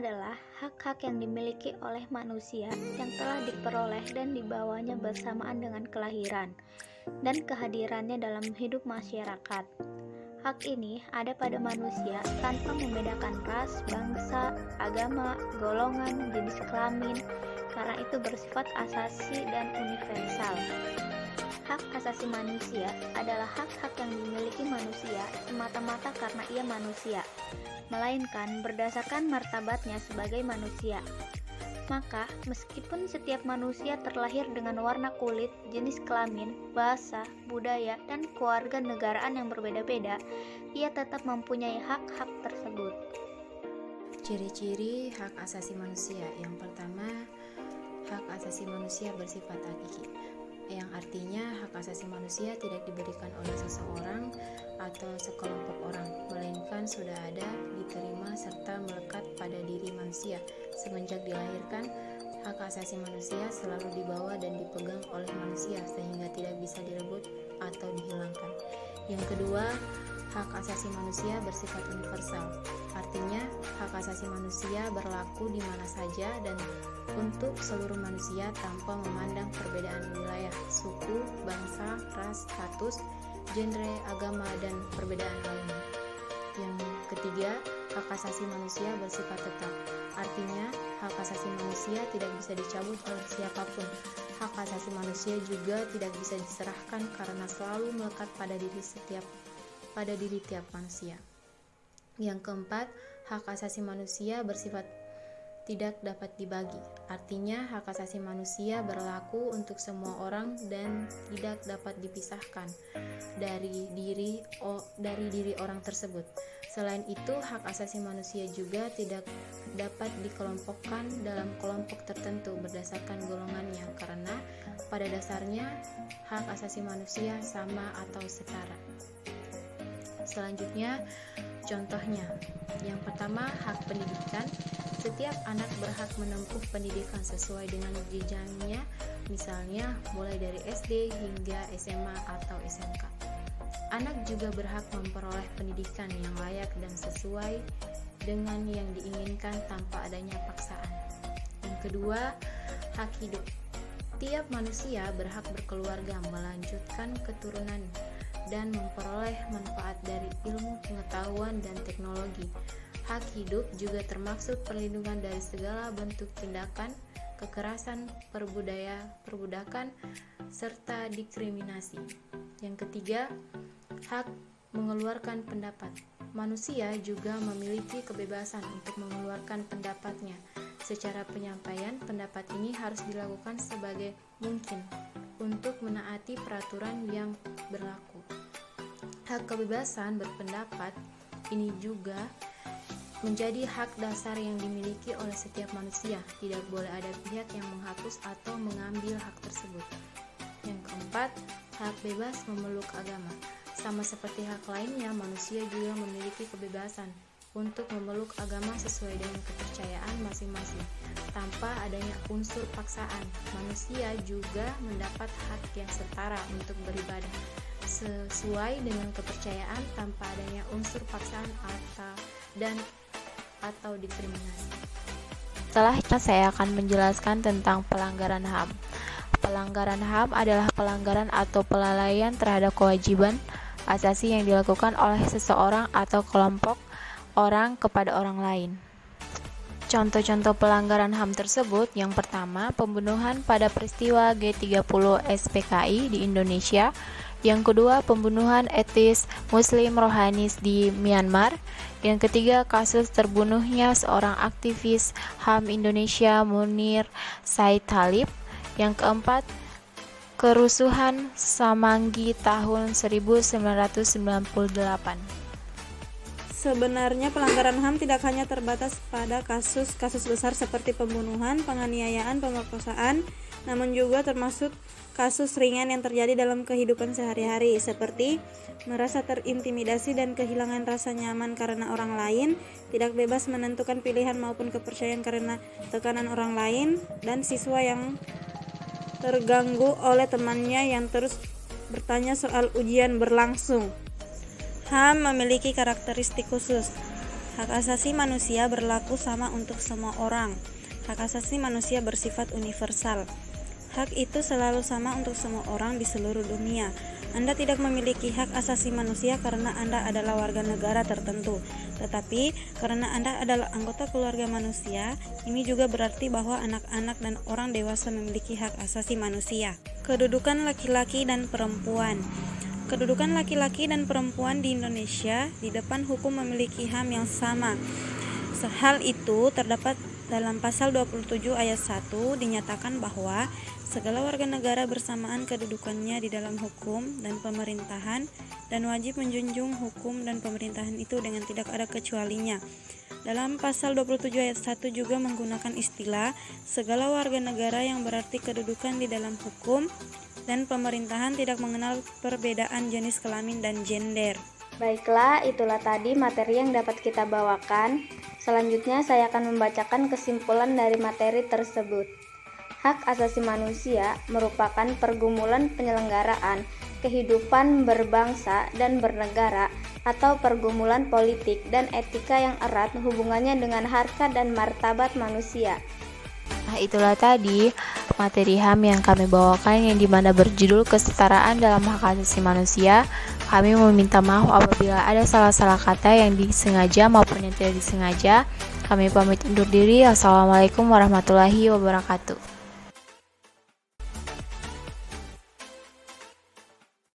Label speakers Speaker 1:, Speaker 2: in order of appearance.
Speaker 1: adalah hak-hak yang dimiliki oleh manusia yang telah diperoleh dan dibawanya bersamaan dengan kelahiran dan kehadirannya dalam hidup masyarakat. Hak ini ada pada manusia tanpa membedakan ras, bangsa, agama, golongan, jenis kelamin, karena itu bersifat asasi dan universal. Hak asasi manusia adalah hak-hak yang dimiliki manusia semata-mata karena ia manusia, melainkan berdasarkan martabatnya sebagai manusia. Maka, meskipun setiap manusia terlahir dengan warna kulit, jenis kelamin, bahasa, budaya, dan kewarganegaraan yang berbeda-beda, ia tetap mempunyai hak-hak tersebut.
Speaker 2: Ciri-ciri hak asasi manusia. Yang pertama, hak asasi manusia bersifat hakiki, yang artinya hak asasi manusia tidak diberikan oleh seseorang atau sekelompok orang, melainkan sudah ada, diterima, serta melekat pada diri manusia. Semenjak dilahirkan, hak asasi manusia selalu dibawa dan dipegang oleh manusia sehingga tidak bisa direbut atau dihilangkan. Yang kedua, hak asasi manusia bersifat universal. Artinya, hak asasi manusia berlaku di mana saja dan untuk seluruh manusia tanpa memandang perbedaan wilayah, suku, bangsa, ras, status, genre, agama, dan perbedaan lainnya. Yang ketiga, hak asasi manusia bersifat tetap. Artinya, hak asasi manusia tidak bisa dicabut oleh siapapun. Hak asasi manusia juga tidak bisa diserahkan karena selalu melekat pada diri tiap manusia. Yang keempat, hak asasi manusia bersifat tidak dapat dibagi. Artinya, hak asasi manusia berlaku untuk semua orang dan tidak dapat dipisahkan dari diri orang tersebut. Selain itu, hak asasi manusia juga tidak dapat dikelompokkan dalam kelompok tertentu berdasarkan golongannya, karena pada dasarnya hak asasi manusia sama atau setara. Selanjutnya, contohnya. Yang pertama, hak pendidikan. Setiap anak berhak menempuh pendidikan sesuai dengan jenjangnya, misalnya mulai dari SD hingga SMA atau SMK. Anak juga berhak memperoleh pendidikan yang layak dan sesuai dengan yang diinginkan tanpa adanya paksaan. Yang kedua, hak hidup. Tiap manusia berhak berkeluarga, melanjutkan keturunan, dan memperoleh manfaat dari ilmu pengetahuan dan teknologi. Hak hidup juga termaksud perlindungan dari segala bentuk tindakan, kekerasan, perbudakan, serta diskriminasi. Yang ketiga, hak mengeluarkan pendapat. Manusia juga memiliki kebebasan untuk mengeluarkan pendapatnya. Secara penyampaian pendapat ini harus dilakukan sebagai mungkin untuk menaati peraturan yang berlaku. Hak kebebasan berpendapat ini juga menjadi hak dasar yang dimiliki oleh setiap manusia. Tidak boleh ada pihak yang menghapus atau mengambil hak tersebut. Yang keempat, hak bebas memeluk agama. Sama seperti hak lainnya, manusia juga memiliki kebebasan untuk memeluk agama sesuai dengan kepercayaan masing-masing, tanpa adanya unsur paksaan. Manusia juga mendapat hak yang setara untuk beribadah sesuai dengan kepercayaan tanpa adanya unsur paksaan atau diskriminasi.
Speaker 3: Setelah itu saya akan menjelaskan tentang pelanggaran HAM. Pelanggaran HAM adalah pelanggaran atau pelalaian terhadap kewajiban asasi yang dilakukan oleh seseorang atau kelompok orang kepada orang lain. Contoh-contoh pelanggaran HAM tersebut, yang pertama, pembunuhan pada peristiwa G30 SPKI di Indonesia. Yang kedua, pembunuhan etis Muslim Rohingya di Myanmar. Yang ketiga, kasus terbunuhnya seorang aktivis HAM Indonesia Munir Said Talib. Yang keempat, kerusuhan Semanggi tahun 1998.
Speaker 4: Sebenarnya pelanggaran HAM tidak hanya terbatas pada kasus-kasus besar seperti pembunuhan, penganiayaan, pemerkosaan, namun juga termasuk kasus ringan yang terjadi dalam kehidupan sehari-hari seperti merasa terintimidasi dan kehilangan rasa nyaman karena orang lain, tidak bebas menentukan pilihan maupun kepercayaan karena tekanan orang lain, dan siswa yang terganggu oleh temannya yang terus bertanya soal ujian berlangsung. HAM memiliki karakteristik khusus. Hak asasi manusia berlaku sama untuk semua orang. Hak asasi manusia bersifat universal. Hak itu selalu sama untuk semua orang di seluruh dunia. Anda tidak memiliki hak asasi manusia karena Anda adalah warga negara tertentu, tetapi karena Anda adalah anggota keluarga manusia, ini juga berarti bahwa anak-anak dan orang dewasa memiliki hak asasi manusia. Kedudukan laki-laki dan perempuan. Kedudukan laki-laki dan perempuan di Indonesia di depan hukum memiliki HAM yang sama. Hal itu terdapat dalam pasal 27 ayat 1 dinyatakan bahwa segala warga negara bersamaan kedudukannya di dalam hukum dan pemerintahan dan wajib menjunjung hukum dan pemerintahan itu dengan tidak ada kecualinya. Dalam pasal 27 ayat 1 juga menggunakan istilah segala warga negara yang berarti kedudukan di dalam hukum dan pemerintahan tidak mengenal perbedaan jenis kelamin dan gender.
Speaker 1: Baiklah, itulah tadi materi yang dapat kita bawakan. Selanjutnya saya akan membacakan kesimpulan dari materi tersebut. Hak asasi manusia merupakan pergumulan penyelenggaraan kehidupan berbangsa dan bernegara atau pergumulan politik dan etika yang erat hubungannya dengan harkat dan martabat manusia.
Speaker 3: Nah, itulah tadi materi HAM yang kami bawakan yang dimana berjudul kesetaraan dalam hak asasi manusia. Kami meminta maaf apabila ada salah-salah kata yang disengaja maupun yang tidak disengaja. Kami pamit undur diri. Assalamualaikum warahmatullahi wabarakatuh.